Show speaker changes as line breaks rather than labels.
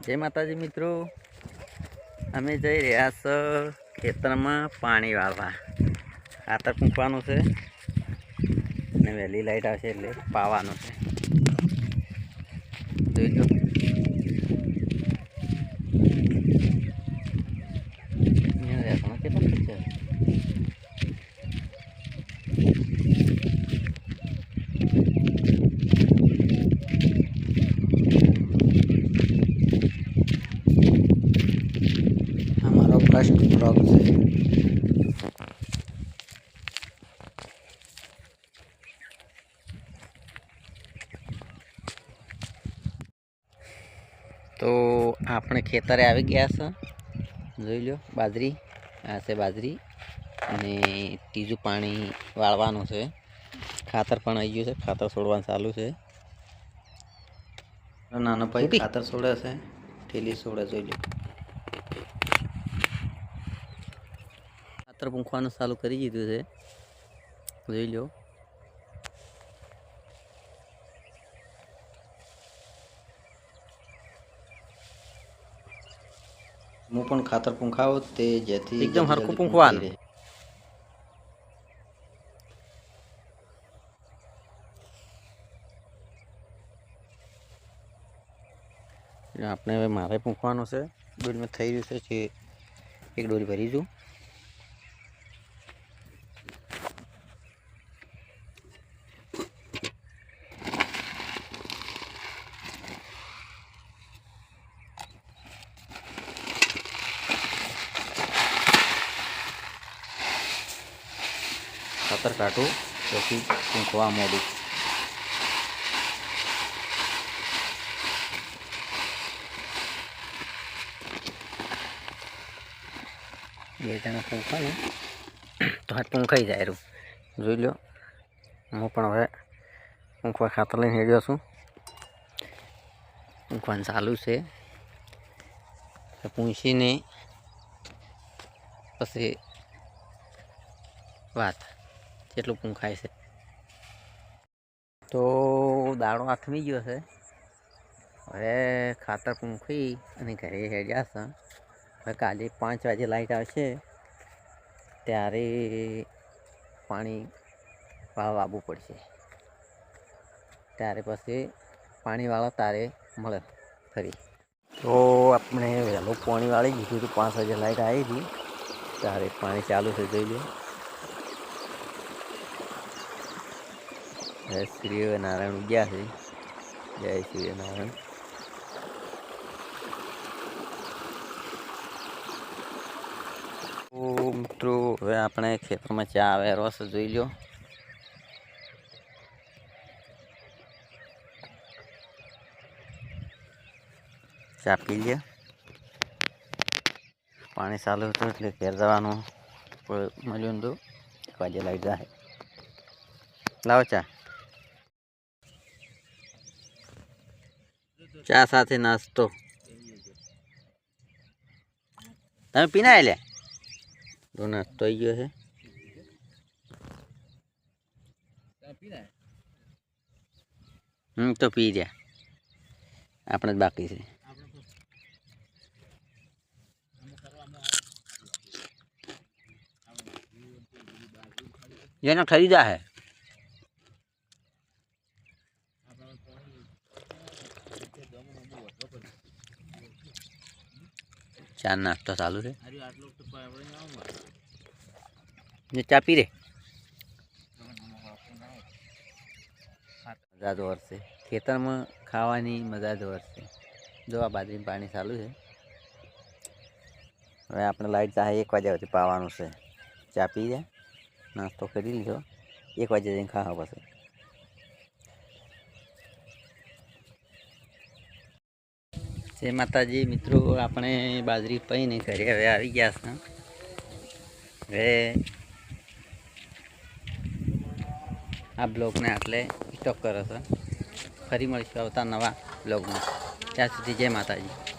जय माताजी मित्रों, अमे जई रह्या छ खेतरमां पाणी वाळवा। खातर फूंकवानुं छे ने वहेली लाइट आवशे એટલે પાવાનું છે। જોઈ લો અહીંયા રહેવાનું કેટલું છે। हमारो फर्स्ट ब्लॉग से तो आपणे खेतरे आवी गया छे। જોઈ લો બાજરી આ છે બાજરી અને ત્રીજું પાણી વાળવાનું છે। ખાતર પણ આવી ગયું છે, ખાતર છોડવાનું ચાલુ છે। નાનો ભાઈ ખાતર છોડે છે, ઠેલી છોડે। જોઈ લો ખાતર પૂંખવાનું ચાલુ કરી દીધું છે। જોઈ લો હું પણ ખાતર પૂંખાવ તે જેથી એકદમ હરખું પૂંખવાનું। આપણે હવે મારે પૂંખવાનું છે। ડોરીમાં થઈ રહ્યું છે કે એક ડોરી ભરી દઉં। ખાતર કાઢું પછી પૂંખવા મોડું। બે જણા પૂંખા ને તો હાથ પૂંખાઈ જાય રહ્યું। જોઈ લો હું પણ હવે પૂંખવા ખાતર લઈને હેડ્યો છું। પૂંખવાનું ચાલુ છે। પૂંછીને પછી વાત કેટલું પૂંખાય છે। તો દાડો આથમી ગયો છે। હવે ખાતર પૂંખી અને ઘરે હેડ્યા છે। હવે કાલે 5 વાગે લાઇટ આવશે ત્યારે પાણી વાળવા આવવું પડશે। ત્યારે પછી પાણી વાળો તારે મળે ફરી। તો આપણે વહેલું પાણી વાળી દીધું હતું। 5 વાગે લાઇટ આવી હતી ત્યારે પાણી ચાલુ છે। જોઈ લો जय श्री नारायण उग्या है। जय श्री नारायण। मित्रों हवे आपणे खेतर में चा आवे रस जोई लो। चा पी लीए। पानी चालू हतुं एटले घेर जवानुं मळ्युं नतुं। 1 वागे लाइट जाए। लावो चा। चा साथे नास्तो तमे पीना आल्या तो नास्तो आई गयो है। तो पी जा आपणे बाकी छे। जेना खरीदा है चा नाश्ता चालू है। ये चा पी रे मजा जोर से खेतर में खावानी मजा जोर से। जो आ बाजरी में पानी चालू है। हवे आपणे लाइट चाहे 1 वाग्या सुधी पावानुं छे। चा पी जाए नास्तो करी लीधो 1 वागे जईने खावा पछी। जय माताजी मित्रों, आपणे बाजरी पईने घरे हवे आवी गया छे। हवे आ ब्लॉग ने आटले स्टॉप करे छे। फरी मळीशुं आवता नवा ब्लॉग में। त्यां सुधी जय माताजी।